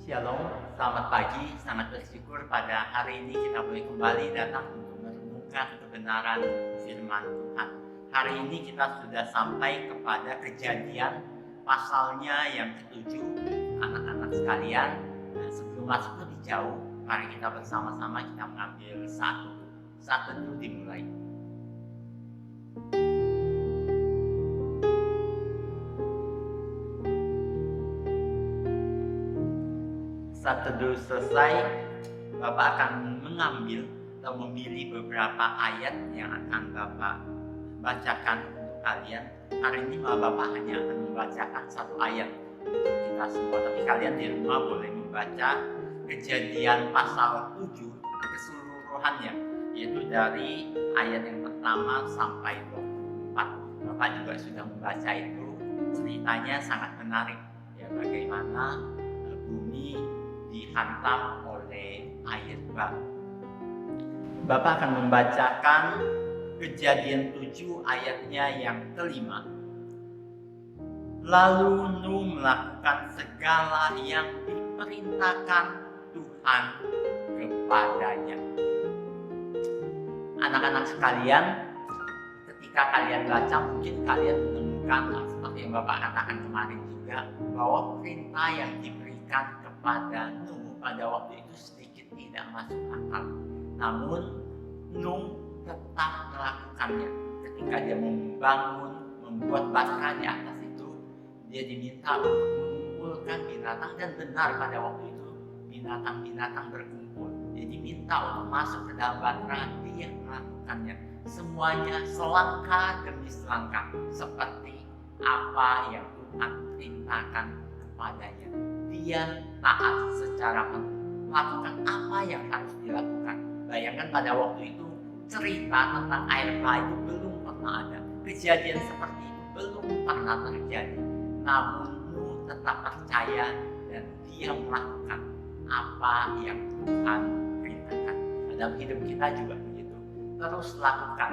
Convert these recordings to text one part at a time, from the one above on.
Shalom, selamat pagi. Sangat bersyukur pada hari ini kita boleh kembali datang untuk merenungkan kebenaran firman Tuhan. Hari ini kita sudah sampai kepada Kejadian pasalnya yang ketujuh, anak-anak sekalian. Dan sebelum masuk lebih jauh, mari kita bersama-sama kita mengambil satu dulu dimulai. Saat teduh selesai, Bapak akan mengambil atau memilih beberapa ayat yang akan Bapak bacakan untuk kalian. Hari ini Bapak hanya akan membacakan satu ayat untuk kita semua, tapi kalian di rumah boleh membaca Kejadian pasal 7 keseluruhannya, yaitu dari ayat yang pertama sampai 24. Bapak juga sudah membaca itu, ceritanya sangat menarik ya, bagaimana bumi dihantam oleh air bah. Bapak akan membacakan Kejadian 7 ayatnya yang kelima. Lalu Nuh melakukan segala yang diperintahkan Tuhan kepadanya. Anak-anak sekalian, ketika kalian baca mungkin kalian menemukan seperti yang Bapak katakan kemarin juga, bahwa perintah yang diberikan kepada Nuh pada waktu itu sedikit tidak masuk akal. Namun Nuh tetap melakukannya. Ketika dia membuat batra di atas itu, dia diminta untuk mengumpulkan binatang, dan benar pada waktu itu binatang-binatang berkumpul. Dia diminta untuk masuk ke dalam batra, dia melakukannya. Semuanya selangkah demi selangkah seperti apa yang Tuhan perintahkan kepadanya. Dia taat secara penuh, melakukan apa yang harus dilakukan. Bayangkan pada waktu itu cerita tentang air bah itu belum pernah ada. Kejadian seperti itu belum pernah terjadi. Namun Nuh tetap percaya dan dia melakukan apa yang Tuhan perintahkan. Dalam hidup kita juga begitu. Terus lakukan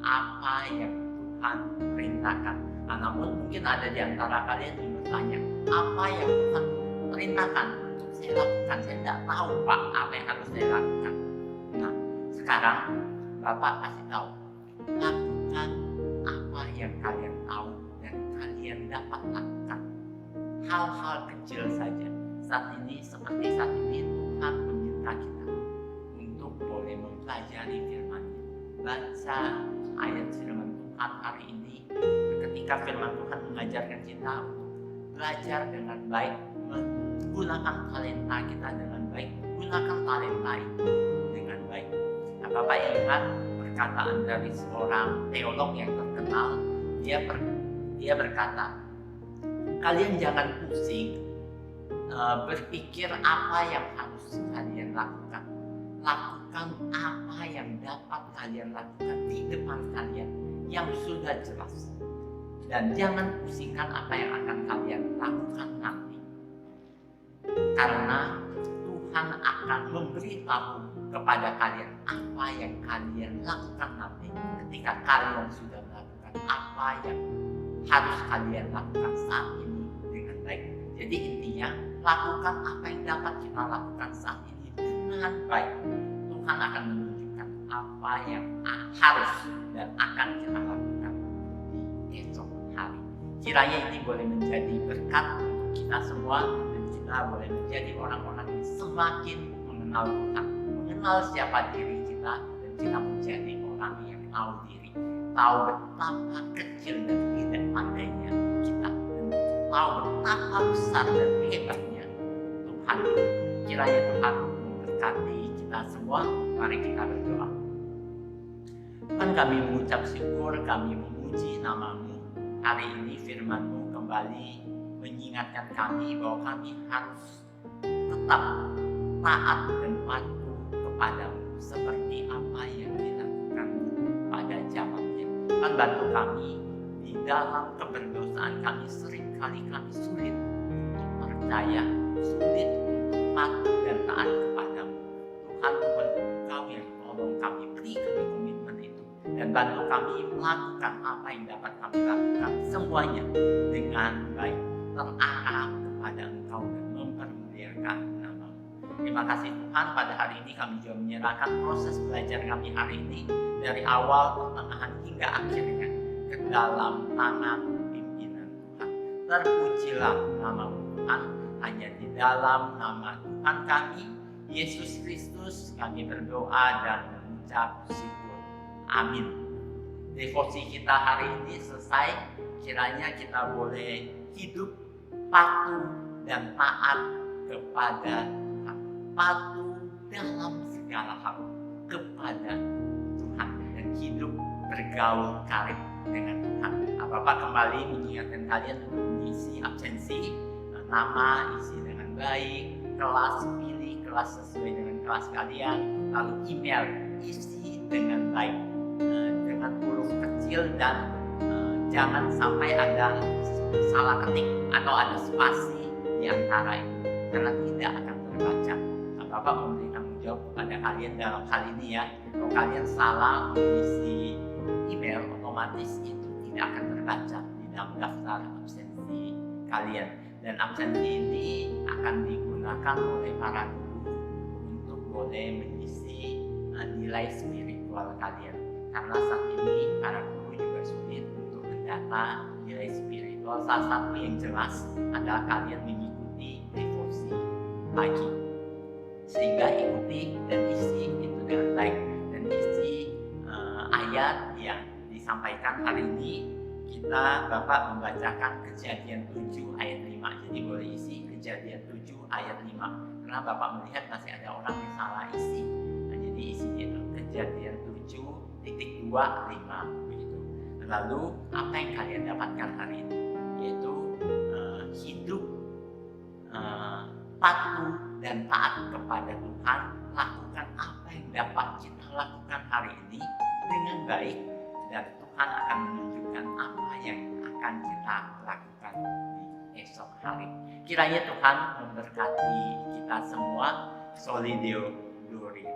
apa yang Tuhan perintahkan. Namun mungkin ada di antara kalian yang bertanya, apa yang Tuhan perintahkan untuk saya lakukan? Saya tidak tahu Pak apa yang harus saya lakukan. Nah, sekarang Bapak kasih tahu, lakukan apa yang kalian tahu dan kalian dapat lakukan. Hal-hal kecil saja. Saat ini Tuhan meminta kita untuk boleh mempelajari firman-Nya. Baca ayat firman Tuhan hari ini. Ketika firman Tuhan mengajarkan kita untuk belajar dengan baik, menggunakan talenta kita dengan baik, gunakan talenta itu dengan baik. Nah, Bapak ingat perkataan dari seorang teolog yang terkenal. Dia berkata, kalian jangan pusing berpikir apa yang harus kalian lakukan. Lakukan apa yang dapat kalian lakukan di depan kalian yang sudah jelas. Dan jangan pusingkan apa yang akan kalian lakukan nanti. Karena Tuhan akan memberitahu kepada kalian apa yang kalian lakukan nanti ketika kalian sudah melakukan apa yang harus kalian lakukan saat ini dengan baik. Jadi intinya, lakukan apa yang dapat kita lakukan saat ini dengan baik. Tuhan akan menunjukkan apa yang harus dan akan kita lakukan di esok hari. Kiranya ini boleh menjadi berkat untuk kita semua, dan kita boleh menjadi orang-orang yang semakin mengenal Tuhan, mengenal siapa diri kita, dan kita menjadi orang yang tahu diri, tahu betapa kecil dan tidak pandainya kita, dan tahu betapa besar dan hebatnya Tuhan. Kiranya Tuhan memberkati kita semua. Mari kita berdoa. Tuhan, kami mengucap syukur, kami memuji nama-Mu. Hari ini firman-Mu kembali mengingatkan kami bahwa kami harus tetap taat dan patuh kepadamu seperti apa yang dilakukan pada zamannya. Tuhan, bantu kami di dalam keberdosaan kami. Seringkali kami sulit untuk percaya, sulit untuk patuh dan taat kepadamu. Tuhan, mohon Engkau yang tolong kami, beri kami komitmen itu, dan bantu kami melakukan apa yang dapat kami lakukan semuanya dengan baik, terarah kepada Engkau dan mempermuliakan Terima kasih Tuhan, pada hari ini kami juga menyerahkan proses belajar kami hari ini dari awal, pertengahan hingga akhirnya ke dalam tangan pimpinan Tuhan. Terpujilah nama Tuhan, hanya di dalam nama Tuhan kami, Yesus Kristus, kami berdoa dan mengucap syukur. Amin. Devosi kita hari ini selesai. Kiranya kita boleh hidup patuh dan taat kepada Tuhan. Patuh dalam segala hal kepada Tuhan dan hidup bergaul karib dengan Tuhan. Bapak kembali mengingatkan kalian untuk mengisi absensi, nama isi dengan baik, kelas pilih kelas sesuai dengan kelas kalian, lalu email isi dengan baik dengan huruf kecil dan jangan sampai ada salah ketik atau ada spasi di antara itu karena tidak akan terbaca. Bapak memberi tanggung jawab kepada kalian dalam hal ini ya. Kalau kalian salah mengisi email, otomatis itu tidak akan terbaca di dalam daftar absensi kalian. Dan absensi ini akan digunakan oleh para guru untuk boleh mengisi nilai spiritual kalian. Karena saat ini para guru juga sulit untuk mendata nilai spiritual. Salah satu yang jelas adalah kalian mengikuti devosi pagi. Sehingga ikuti dan isi itu dengan baik. Dan isi ayat yang disampaikan hari ini, Bapak membacakan Kejadian 7 ayat 5. Jadi boleh isi Kejadian 7 ayat 5. Karena Bapak melihat masih ada orang yang salah isi. Jadi isinya itu Kejadian 7.25 begitu. Lalu apa yang kalian dapatkan hari ini? Yaitu hidup patuh dan taat kepada Tuhan, lakukan apa yang dapat kita lakukan hari ini dengan baik, dan Tuhan akan menunjukkan apa yang akan kita lakukan di esok hari. Kiranya Tuhan memberkati kita semua. Soli Deo Gloria.